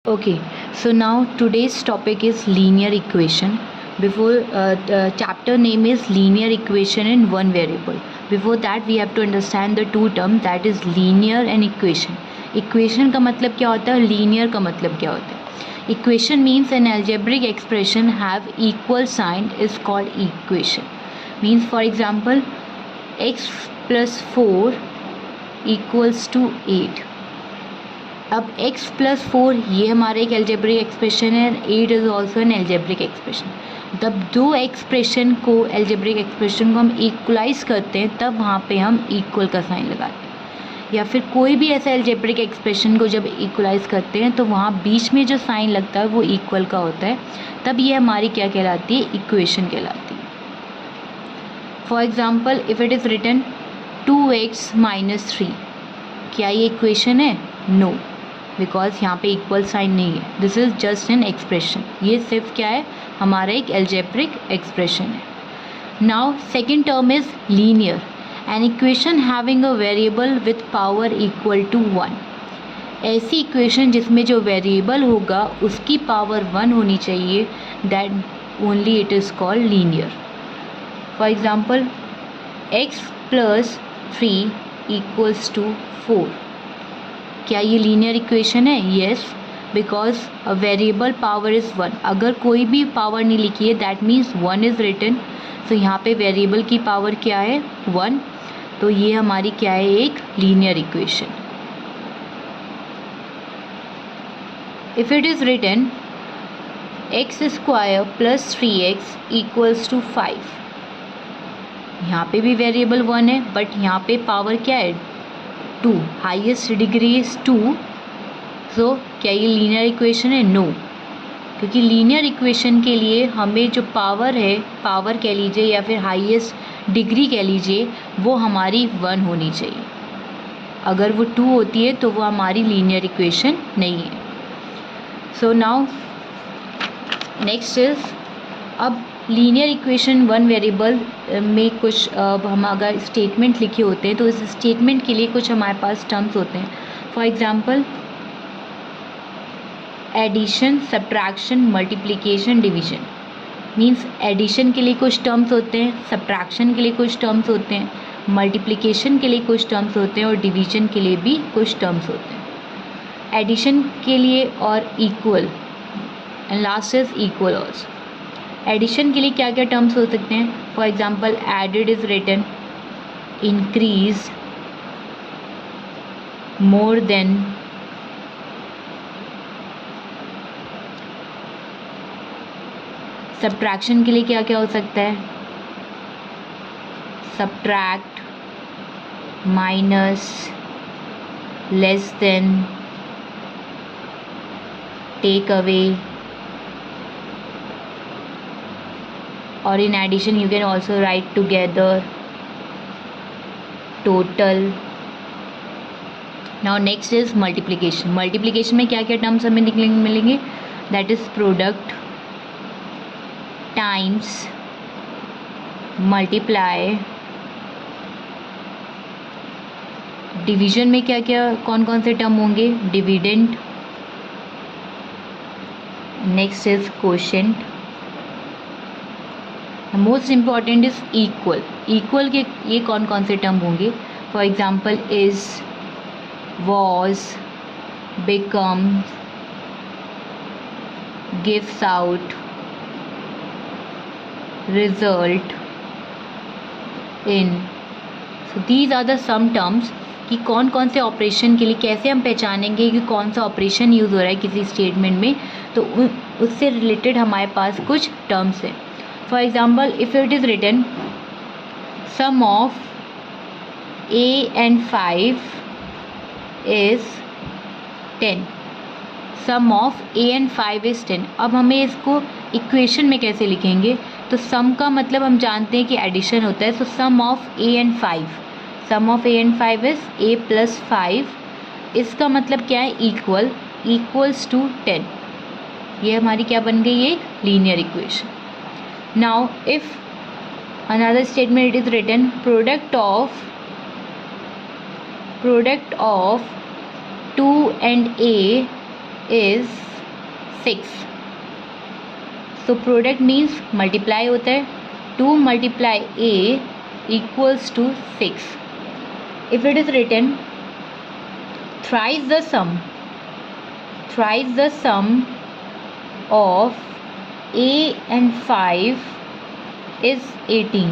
Okay, so now today's topic is linear equation. Before chapter name is linear equation in one variable. Before that we have to understand the two terms, that is linear and equation. Equation का मतलब क्या होता है, linear का मतलब क्या होता है. Equation means an algebraic expression have equal sign is called equation. Means for example x plus 4 equals to 8. अब x प्लस 4 ये हमारा एक एल्जेब्रिक एक्सप्रेशन है, 8 is also an algebraic expression. जब दो एक्सप्रेशन को एल्जेब्रिक एक्सप्रेशन को हम इक्वलाइज करते हैं तब वहाँ पे हम इक्वल का साइन लगाते हैं. या फिर कोई भी ऐसा एल्जेब्रिक एक्सप्रेशन को जब इक्वलाइज करते हैं तो वहाँ बीच में जो साइन लगता है वो इक्वल का होता है, तब ये हमारी क्या कहलाती है, इक्वेशन कहलाती है. For example if it is written 2x minus 3, क्या ये इक्वेशन है? नो, बिकॉज यहाँ पे इक्वल साइन नहीं है. This is just an expression. ये सिर्फ क्या है, हमारा एक एल्जेब्रिक एक्सप्रेशन है. Now second term is linear, an equation having a variable with power equal to 1. ऐसी इक्वेशन जिसमें जो वेरिएबल होगा उसकी पावर 1 होनी चाहिए, that only it is called linear. For example x plus 3 equals to 4. क्या ये लीनियर इक्वेशन है? Yes, because a variable power is 1. अगर कोई भी पावर नहीं लिखी है दैट मीन्स 1 इज़ रिटन. तो यहाँ पे वेरिएबल की पावर क्या है? 1. तो ये हमारी क्या है, एक linear equation. If it is written x square plus 3x equals to 5. यहाँ पे भी वेरिएबल 1 है बट यहाँ पे पावर क्या है, 2. Highest degree is 2. सो क्या ये लीनियर इक्वेशन है? नो, क्योंकि लीनियर इक्वेशन के लिए हमें जो पावर है, पावर कह लीजिए या फिर हाईएस्ट डिग्री कह लीजिए, वो हमारी 1 होनी चाहिए. अगर वो 2 होती है तो वो हमारी लीनियर इक्वेशन नहीं है. सो नाउ नेक्स्ट इज, अब लीनियर इक्वेशन वन वेरिएबल में कुछ हम अगर स्टेटमेंट लिखे होते हैं तो इस स्टेटमेंट के लिए कुछ हमारे पास टर्म्स होते हैं. For example addition, subtraction, multiplication, division. Means addition के लिए कुछ टर्म्स होते हैं, सब्ट्रैक्शन के लिए कुछ टर्म्स होते हैं, मल्टीप्लिकेशन के लिए कुछ टर्म्स होते हैं और डिवीजन के लिए भी कुछ टर्म्स होते हैं. एडिशन के लिए और equal and last is equal also. Addition के लिए क्या क्या टर्म्स हो सकते हैं? For example added is written, increase, more than, subtraction के लिए क्या क्या हो सकता है? Subtract, minus, less than, take away. और in addition you can also write together, total. now next is multiplication. multiplication में क्या क्या टर्म्स हमें मिलेंगे? that is product, times, multiply. Division में क्या क्या कौन कौन से टर्म होंगे? Dividend. Next is quotient. Most important is equal. Equal के ये कौन कौन से टर्म होंगे? For example is, was, become, gives out, result, in. So these are the some terms कि कौन कौन से ऑपरेशन के लिए कैसे हम पहचानेंगे कि कौन सा ऑपरेशन यूज़ हो रहा है किसी स्टेटमेंट में. तो उससे रिलेटेड हमारे पास कुछ टर्म्स हैं. For example, if it is written sum of a and 5 is 10. sum of a and 5 is 10. अब हमें इसको इक्वेशन में कैसे लिखेंगे? तो सम का मतलब हम जानते हैं कि एडिशन होता है. So sum of a and 5, sum of a and 5 is a plus 5. इसका मतलब क्या है? Equal, equals to 10. ये हमारी क्या बन गई? एक linear equation. Now if another statement it is written product of 2 and a is 6. So product means multiply होता है. 2 multiply a equals to 6. If it is written thrice the sum of a and 5 is 18.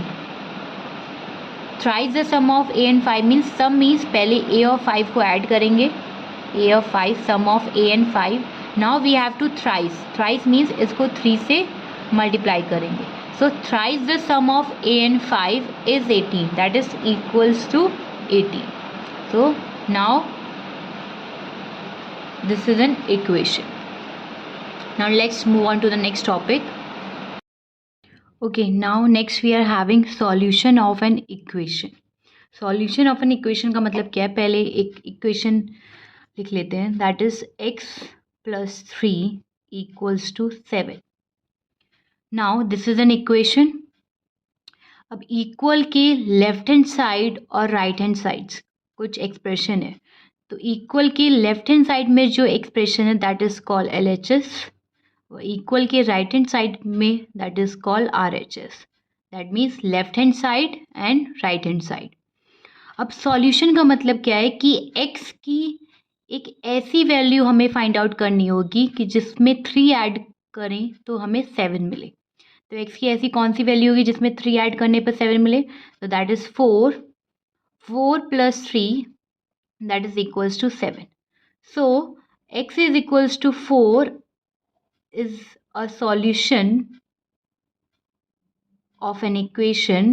Thrice the sum of a and 5 means sum means पहले a और 5 को add करेंगे. a और 5 sum of a and 5. Now we have to thrice means इसको 3 से multiply करेंगे. So thrice the sum of a and 5 is 18. That is equals to 18. So now this is an equation. Now let's move on to the next topic. Okay, now next we are having solution of an equation. Solution of an equation का मतलब क्या है? पहले एक equation लिख लेते हैं. That is x plus 3 equals to 7. Now this is an equation. अब इक्वल के लेफ्ट हैंड साइड और राइट हैंड साइड्स कुछ एक्सप्रेशन है. तो इक्वल के लेफ्ट हैंड साइड में जो एक्सप्रेशन है that is called LHS. Equal के राइट हैंड साइड में that is called RHS. That means left hand side and right hand side. अब सॉल्यूशन का मतलब क्या है कि x की एक ऐसी वैल्यू हमें फाइंड आउट करनी होगी कि जिसमें 3 ऐड करें तो हमें 7 मिले. तो x की ऐसी कौन सी वैल्यू होगी जिसमें 3 ऐड करने पर 7 मिले? तो that is 4 plus 3 that is equals to 7. So x is equals to 4 is a solution of an equation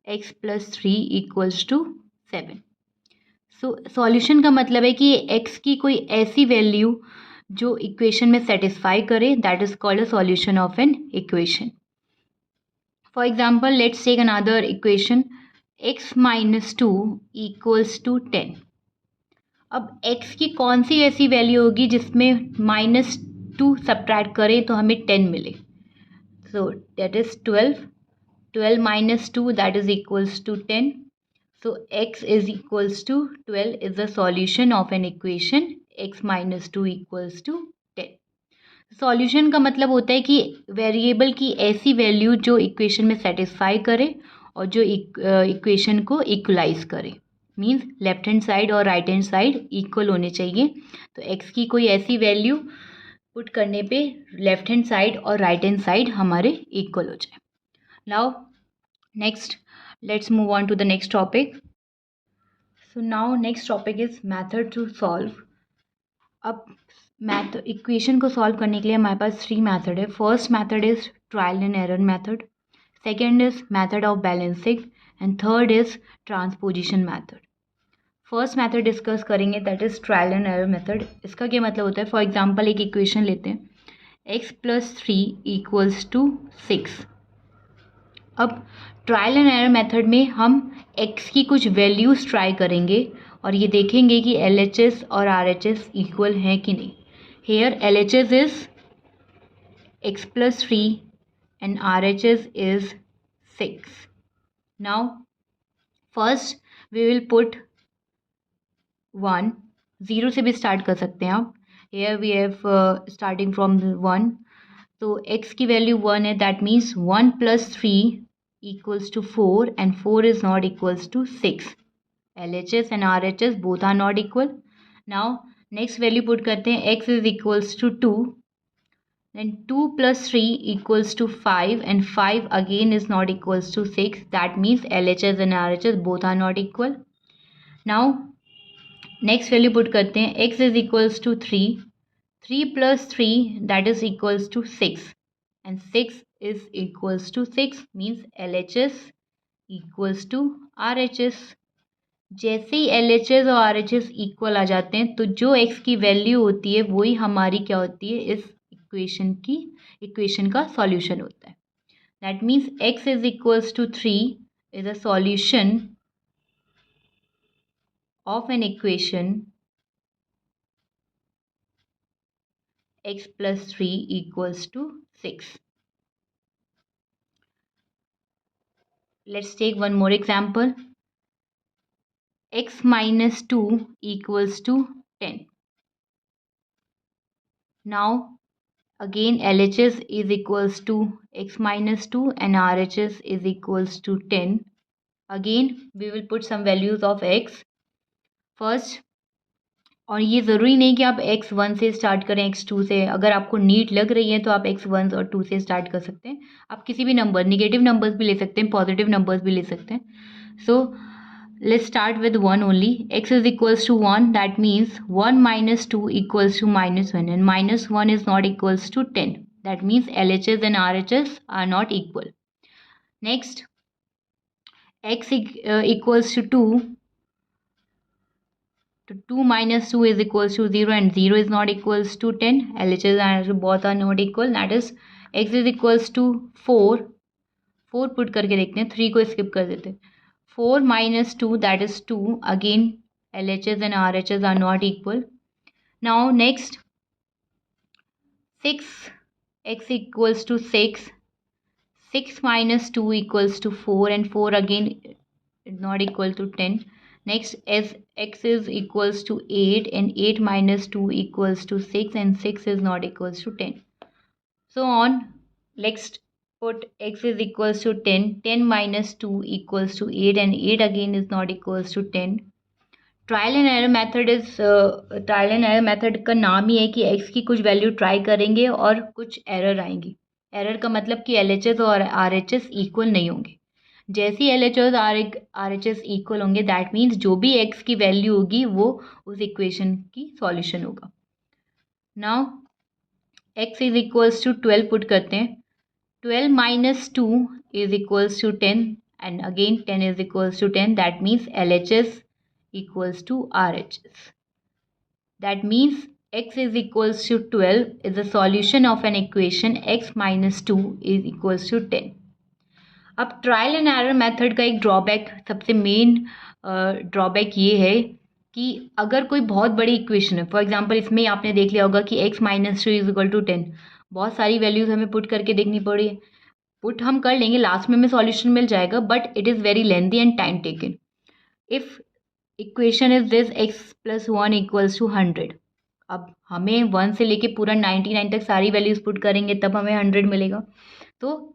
x plus 3 equals to 7. So solution का मतलब है कि x की कोई ऐसी वैल्यू जो इक्वेशन में सेटिस्फाई करे that is called a solution of an equation. For example let's take another equation x minus 2 equals to 10. अब x की कौन सी ऐसी वैल्यू होगी जिसमें -2 सब्ट्रैक्ट करें तो हमें 10 मिले? So that is 12 minus 2 that is equals to 10. So x is equals to 12 is the solution of an equation x minus 2 equals to 10. Solution का मतलब होता है कि वेरिएबल की ऐसी वैल्यू जो इक्वेशन में सेटिस्फाई करे और जो इक्वेशन को इक्वलाइज करे. मींस लेफ्ट हैंड साइड और राइट हैंड साइड इक्वल होने चाहिए. तो x की कोई ऐसी वैल्यू पुट करने पे लेफ्ट हैंड साइड और राइट हैंड साइड हमारे इक्वल हो जाए. Now next let's move on to the next topic. So now next topic is method to solve. अब इक्वेशन को सॉल्व करने के लिए हमारे पास 3 मेथड है. First method is trial and error method. Second is method of balancing and third is transposition method. First method discuss करेंगे that is trial and error method. इसका क्या मतलब होता है? फॉर एग्जांपल एक इक्वेशन लेते हैं x plus 3 equals to 6. अब ट्रायल एंड एरर मेथड में हम x की कुछ वैल्यूज ट्राई करेंगे और ये देखेंगे कि LHS और RHS इक्वल हैं कि नहीं. हेयर LHS इज x plus 3 and RHS is 6. Now first we will put 1. 0 से भी स्टार्ट कर सकते हैं आप. Here we have starting from 1. तो x की वैल्यू 1 है. That means 1 plus 3 equals to 4 and 4 is not equals to 6. LHS and RHS both are not equal. Now next value put करते हैं. x is equals to 2. Then 2 plus 3 equals to 5 and 5 again is not equals to 6. That means LHS and RHS both are not equal. Now next value put करते हैं. x is equals to 3. 3 plus 3 that is equals to 6 and 6 is equals to 6 means LHS equals to RHS. जैसे ही LHS और RHS equal आ जाते हैं तो जो x की value होती है वही हमारी क्या होती है? इस इक्वेशन का सॉल्यूशन होता है. That means x is equals to 3 is a solution of an equation x plus 3 equals to 6. Let's take one more example. X minus 2 equals to 10. Now again LHS is equals to x minus 2 and RHS is equals to 10. Again we will put some values of x first. और ये ज़रूरी नहीं कि आप x1 से start करें x2 से. अगर आपको नीट लग रही है तो आप x1 और 2 से स्टार्ट कर सकते हैं. आप किसी भी नंबर, निगेटिव नंबर्स भी ले सकते हैं, पॉजिटिव नंबर्स भी ले सकते हैं. सो let's start with 1 only. X is equals to 1, that means 1 minus 2 equals to minus 1, and minus 1 is not equals to 10. That means LHS and RHS are not equal. Next, x equals to 2. So 2 minus 2 is equals to 0 and 0 is not equals to 10. LHS and RHS both are not equal. That is x is equals to 4. 4 put करके देखते हैं, 3 को skip कर देते हैं. 4 minus 2, that is 2. Again LHS and RHS are not equal. Now next, 6, x equals to 6. 6 minus 2 equals to 4 and 4 again is not equal to 10. Next, as x is equals to 8 and 8 minus 2 equals to 6 and 6 is not equals to 10. So on. Next, put x is equals to 10. 10 minus 2 equals to 8 and 8 again is not equals to 10. Trial and error method is trial and error method का नाम ही है कि x की कुछ value try करेंगे और कुछ error आएंगी. एरर का मतलब कि LHS और RHS इक्वल नहीं होंगे. जैसे ही LHS और RHS इक्वल होंगे दैट मीन्स जो भी x की वैल्यू होगी वो उस इक्वेशन की सॉल्यूशन होगा. Now x is equals to 12 put करते हैं. 12 minus 2 is equals to 10 and again 10 is equals to 10. That means LHS equals to RHS. That means x is equals to 12 is the solution of an equation x minus 2 is equals to 10. अब trial and error method का एक drawback, सबसे main drawback ये है कि अगर कोई बहुत बड़ी इक्वेशन है, फॉर एग्जांपल इसमें आपने देख लिया होगा कि x minus 2 is equal to 10. बहुत सारी वैल्यूज़ हमें पुट करके देखनी पड़ी है. पुट हम कर लेंगे, लास्ट में हमें सॉल्यूशन मिल जाएगा, but it is very lengthy and time taken. If equation is this x plus 1 equals to 100. अब हमें 1 से लेके पूरा 99 तक सारी वैल्यूज़ पुट करेंगे तब हमें 100 मिलेगा. तो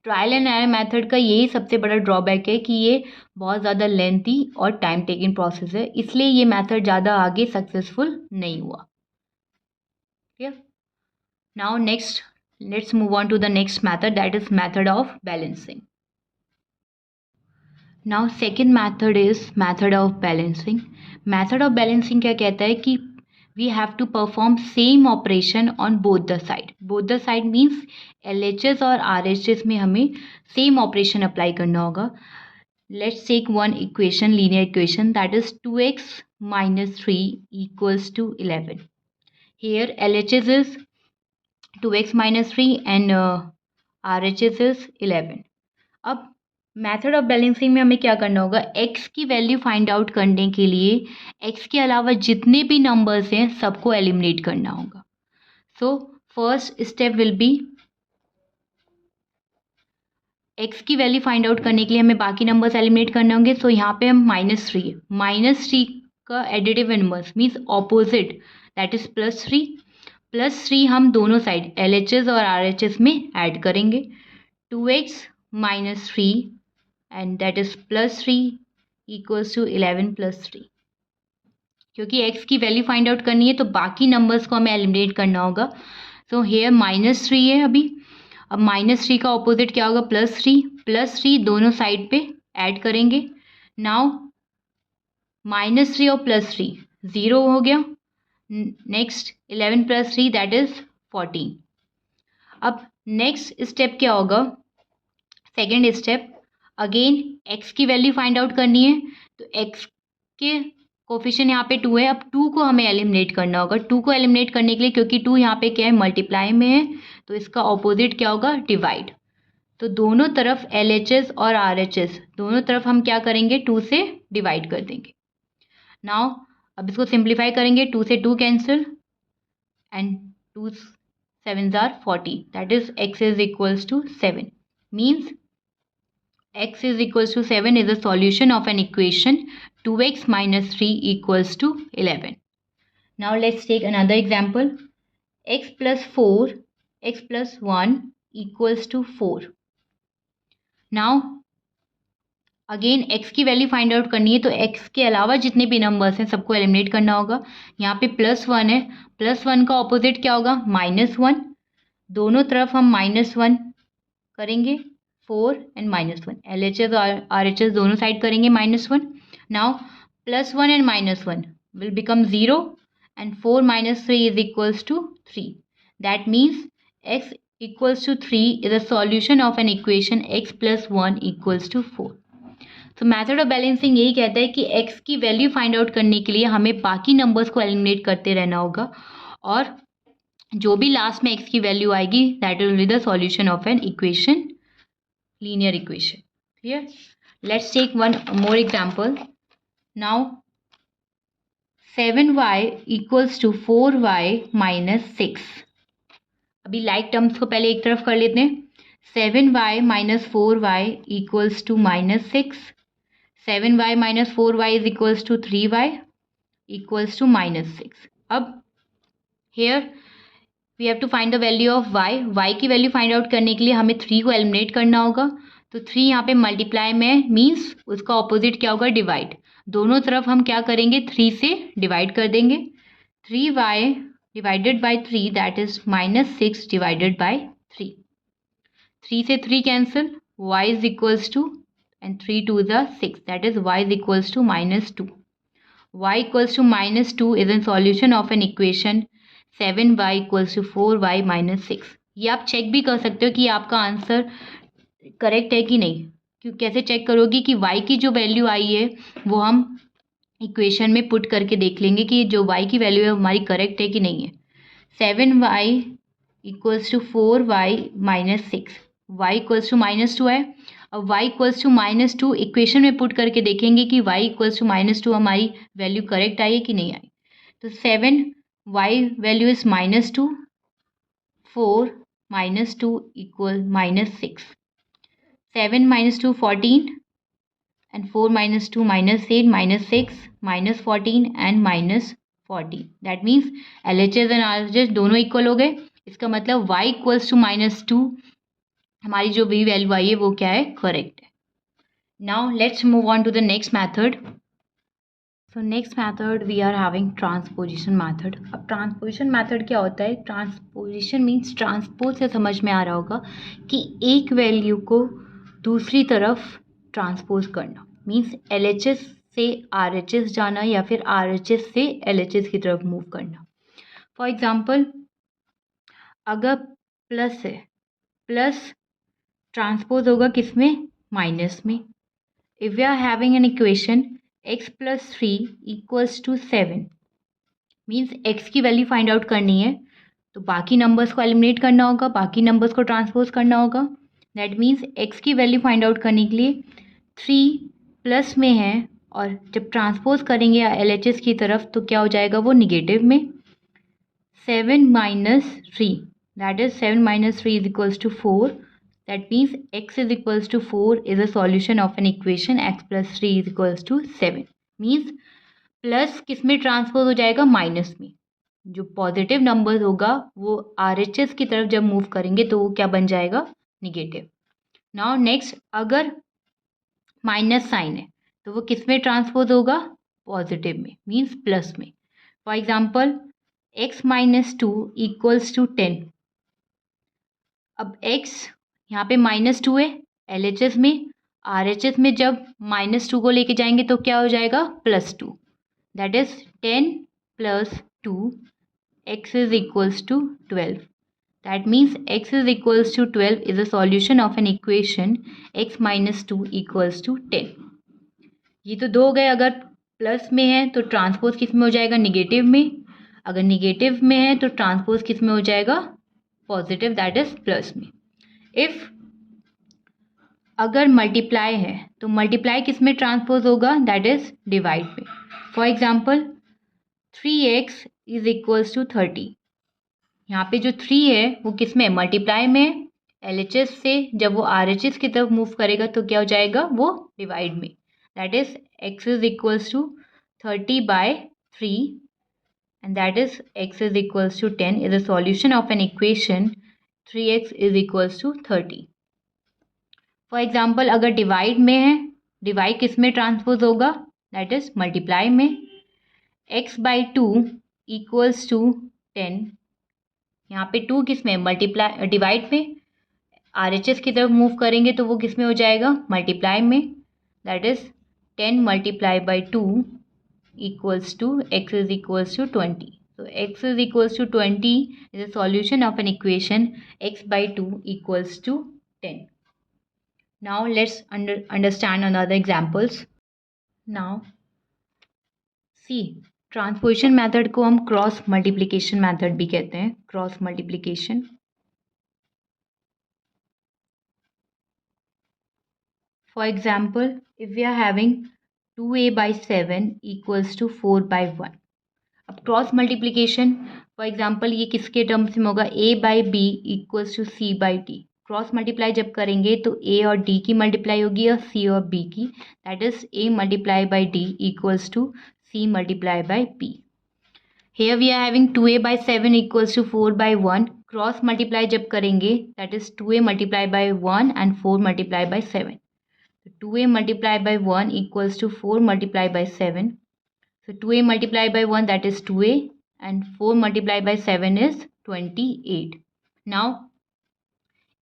ट्रायल एंड एरर मेथड का यही सबसे बड़ा ड्रॉबैक है कि ये बहुत ज़्यादा लेंथी और टाइम टेकिंग प्रोसेस है, इसलिए ये मेथड ज़्यादा आगे सक्सेसफुल नहीं हुआ. ठीक. Now next, let's move on to the next method, that is method of balancing. Now second method is method of balancing. Method of balancing क्या कहता है कि we have to perform same operation on both the side. Both the side means LHS और RHS में हमें same operation apply करना होगा. Let's take one equation, linear equation, that is 2x minus 3 equals to 11. Here LHS is 2x minus 3 and RHS is 11. अब method of balancing में हमें क्या करना होगा, x की वैल्यू फाइंड आउट करने के लिए x के अलावा जितने भी नंबर्स हैं सबको एलिमिनेट करना होगा. So first step will be, x की वैल्यू फाइंड आउट करने के लिए हमें बाकी नंबर्स एलिमिनेट करने होंगे. सो यहाँ पे हम -3 का additive inverse means opposite, that is +3 हम दोनों साइड LHS और RHS में ऐड करेंगे. 2x minus 3 and that is +3 equals to 11 plus 3. क्योंकि x की वैल्यू फाइंड आउट करनी है तो बाकी नंबर्स को हमें एलिमिनेट करना होगा. सो हेयर -3 है अभी. अब -3 का ऑपोजिट क्या होगा, +3 दोनों साइड पे ऐड करेंगे. नाउ -3 और +3 0 हो गया. Next 11 plus 3 that is 14. अब नेक्स्ट स्टेप क्या होगा, सेकेंड स्टेप, अगेन x की वैल्यू फाइंड आउट करनी है तो x के कोफिशिएंट यहाँ पे 2 है. अब 2 को हमें एलिमिनेट करना होगा. 2 को एलिमिनेट करने के लिए, क्योंकि 2 यहाँ पे क्या है, मल्टीप्लाई में है, तो इसका ऑपोजिट क्या होगा, डिवाइड. तो दोनों तरफ LHS और RHS दोनों तरफ हम क्या करेंगे, 2 से डिवाइड कर देंगे. नाउ अब इसको सिंप्लीफाई करेंगे, 2 से 2 cancel and 2 7s are 40, that is x is equals to 7. Means x is equals to 7 is the solution of an equation 2x minus 3 equals to 11. Now let's take another example. x plus 4 x plus 1 equals to 4. Now again x की value find out करनी है, तो x के अलावा जितने भी numbers हैं सबको एलिमिनेट करना होगा. यहाँ पे +1 है, +1 का ऑपोजिट क्या होगा? -1. दोनों तरफ हम -1 करेंगे, 4 एंड -1. LHS और RHS दोनों साइड करेंगे -1. Now +1 and -1 will become 0 and 4 minus 3 is equals to 3. That means x equals to 3 is a solution of an equation x plus 1 equals to 4. तो मैथड ऑफ बैलेंसिंग यही कहता है कि x की value find out करने के लिए हमें बाकी नंबर्स को एलिमिनेट करते रहना होगा और जो भी लास्ट में x की वैल्यू आएगी that will be the solution of an equation, linear equation. Clear? Let's take one more example. Now 7y equals to 4y minus 6. अभी लाइक टर्म्स को पहले एक तरफ कर लेते हैं. 7y minus 4y equals to -6. 7y minus 4y is equals to 3y equals to -6. अब here we have to find the value of y की वैल्यू फाइंड आउट करने के लिए हमें 3 को एलिमिनेट करना होगा. तो 3 यहाँ पे मल्टीप्लाई में मीन्स उसका ऑपोजिट क्या होगा? डिवाइड. दोनों तरफ हम क्या करेंगे? 3 से डिवाइड कर देंगे. 3y divided by 3 that is -6 divided by 3. 3 से 3 cancel, y is equals to and 3 2 is 6, that is y is equals to -2. y equals to -2 is a solution of an equation 7y equals to 4y minus 6. ये आप check भी कर सकते हो कि आपका answer correct है कि नहीं. क्यों कैसे चेक करोगे कि y की जो वैल्यू आई है वो हम इक्वेशन में पुट करके देख लेंगे कि जो y की वैल्यू है हमारी करेक्ट है कि नहीं है. 7y equals to 4y minus 6, y equals to -2 है. अब y इक्वल्स टू -2 इक्वेशन में पुट करके देखेंगे कि y इक्वल्स टू -2 हमारी वैल्यू करेक्ट आई है कि नहीं आई. तो 7y value is -2, 4 -2 equal -6. 7 -2 14 and 4 -2 -8 -6 -14 and -40. That means LHS and RHS दोनों इक्वल हो गए. इसका मतलब y इक्वल्स टू -2 हमारी जो भी वैल्यू आई है वो क्या है? करेक्ट है. Now let's move on to the next method. So next method we are having transposition method. अब ट्रांसपोजिशन मैथड क्या होता है? ट्रांसपोजिशन मीन्स ट्रांसपोज से समझ में आ रहा होगा कि एक वैल्यू को दूसरी तरफ ट्रांसपोज करना. मीन्स LHS से RHS जाना या फिर RHS से LHS की तरफ मूव करना. फॉर एग्जाम्पल अगर प्लस है, प्लस ट्रांसपोज होगा किस में? माइनस में. If we are having an equation x plus 3 equals to 7 means x की वैल्यू फाइंड आउट करनी है तो बाकी नंबर्स को एलिमिनेट करना होगा, बाकी नंबर्स को ट्रांसपोज करना होगा. दैट मीन्स x की वैल्यू फाइंड आउट करने के लिए 3 प्लस में है और जब ट्रांसपोज करेंगे LHS की तरफ तो क्या हो जाएगा? वो निगेटिव में. 7 minus 3 that is 7 minus 3 is equals to 4. That means x is equals to 4 is a solution of an equation x plus 3 is equals to 7. Means plus किस में ट्रांसपोज हो जाएगा? माइनस में. जो पॉजिटिव नंबर होगा वो RHS की तरफ जब मूव करेंगे तो वो क्या बन जाएगा? निगेटिव. नाउ नेक्स्ट अगर माइनस साइन है तो वो किस में ट्रांसपोज होगा? पॉजिटिव में, मीन्स प्लस में. For example x minus 2 equals to 10. अब x यहाँ पे -2 है LHS में, RHS में जब -2 को लेके जाएंगे तो क्या हो जाएगा? +2. That is 10 + 2 x is equals to 12. That means x is equals to 12 is a solution of an equation x - 2 equals to 10. ये तो दो हो गए. अगर प्लस में है तो ट्रांसपोज किस में हो जाएगा? निगेटिव में. अगर निगेटिव में है तो ट्रांसपोज किस में हो जाएगा? पॉजिटिव, दैट इज प्लस में. इफ अगर मल्टीप्लाई है तो मल्टीप्लाई किस में ट्रांसपोज होगा? दैट इज डिवाइड में. For example 3x is equals to 30. यहाँ पे जो 3 है वो किस में? मल्टीप्लाई में. LHS से जब वो RHS की तरफ मूव करेगा तो क्या हो जाएगा? वो डिवाइड में. That is x is equals to 30/3 and that is x is equals to 10 is a solution of an equation 3x is equals to 30. For example अगर डिवाइड में है, डिवाइड किस में ट्रांसपोज होगा, दैट इज मल्टीप्लाई में. x by 2 equals to 10. यहाँ पे 2 किस में, मल्टीप्लाई डिवाइड में. RHS की तरफ मूव करेंगे तो वो किस में हो जाएगा, मल्टीप्लाई में. That is 10 multiply by 2 equals to x is equals to 20. So x is equals to 20 is a solution of an equation x by 2 equals to 10. Now let's understand another examples. Now see, transposition method को हम cross multiplication method भी कहते हैं, cross multiplication. For example if we are having 2a by 7 equals to 4 by 1. अब cross multiplication for example ये किसके terms में होगा, a by b equals to c by d. Cross multiply जब करेंगे तो a और d की मल्टीप्लाई होगी और c और b की. That is a multiply by d equals to c multiply by b. Here we are having 2a by 7 equals to 4 by 1. Cross multiply जब करेंगे that is 2a multiply by 1 and 4 multiply by 7. 2a multiplied by 1 equals to 4 multiplied by 7. So 2a multiplied by 1 that is 2a and 4 multiplied by 7 is 28. Now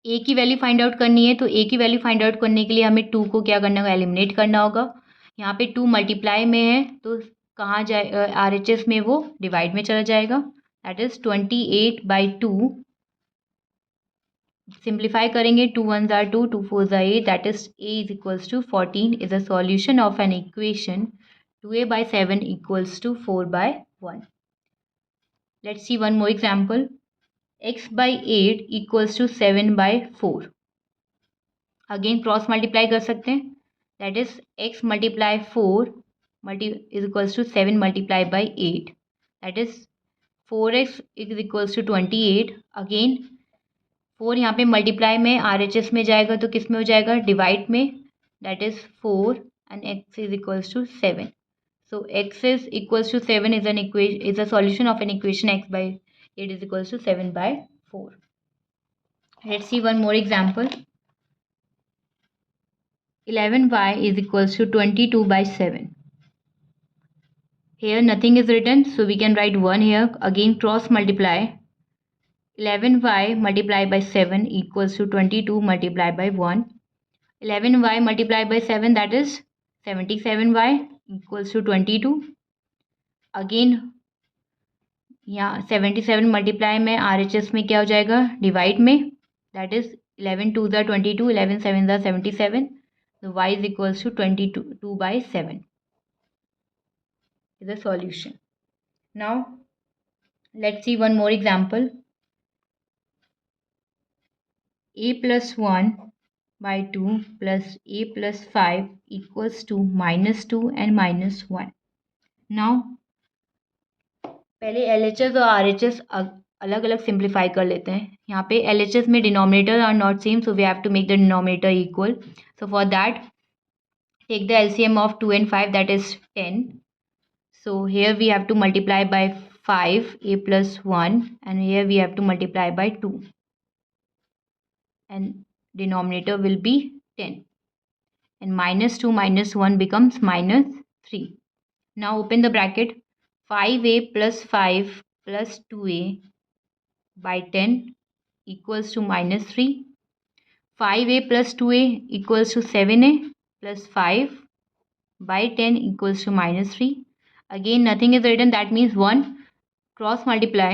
a की value find out करनी है तो a की value find out करने के लिए हमें 2 को क्या करना होगा, एलिमिनेट करना होगा. यहाँ पे 2 मल्टीप्लाई में है तो कहाँ जाए, RHS में वो डिवाइड में चला जाएगा. That is 28 by 2. सिंप्लीफाई करेंगे 2 1s are 2, 2 4s are 8. That is a is equals to 14 is a solution of an equation 2a by 7 equals to 4 by 1. Let's see one more example. x by 8 equals to 7 by 4. Again cross multiply कर सकते हैं. That is x multiply 4 is equals to 7 multiply by 8. That is 4x is equals to 28. Again 4 यहाँ पे multiply में RHS में जाएगा तो किस में हो जाएगा, डिवाइड में. That is 4 and x is equals to 7. So x is equals to 7 is a solution of an equation x by 8 is equals to 7 by 4. Let's see one more example. 11y is equals to 22 by 7. Here nothing is written, so we can write 1 here. Again cross multiply. 11y multiplied by 7 equals to 22 multiplied by 1. 11y multiplied by 7 that is 77y equals to 22. Again यहाँ 77 multiply में RHS में क्या हो जाएगा, divide में. That is 11 2 ज़ा 22, 11 7 ज़ा 77. So y is equals to 22 by 7 is a solution. Now let's see one more example. a plus 1 by 2 plus a plus 5 equals to minus 2 and minus 1. Now पहले LHS और RHS अलग अलग simplify कर लेते हैं. यहाँ पे LHS में denominator are not same, so we have to make the denominator equal. So for that take the LCM of 2 and 5 that is 10. So here we have to multiply by 5 a plus 1 and here we have to multiply by 2 and denominator will be 10 and minus 2 minus 1 becomes minus 3. Now open the bracket. 5a plus 5 plus 2a by 10 equals to minus 3. 5a plus 2a equals to 7a plus 5 by 10 equals to minus 3. Again nothing is written, that means 1. Cross multiply.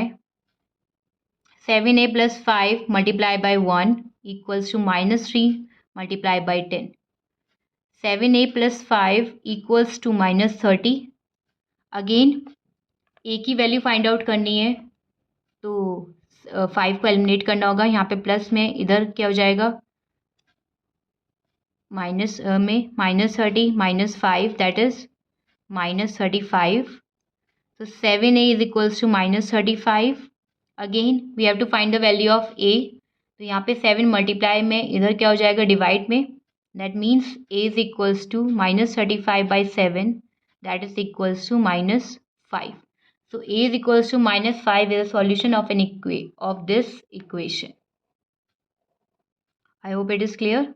7a plus 5 multiplied by 1 equals to minus 3 multiplied by 10. 7a plus 5 equals to minus 30. Again a की value find out करनी है तो 5 को eliminate करना होगा. यहाँ पे plus में इधर क्या हो जाएगा, माइनस में minus 30 minus 5 that is minus 35. so 7a is equals to minus 35. Again we have to find the value of a. तो यहाँ पे 7 मल्टीप्लाई में इधर क्या हो जाएगा, डिवाइड में. That means a is equals to minus 35 by 7 that is equals to minus 5. So a is equals to minus 5 is a solution of this equation. I hope it is clear.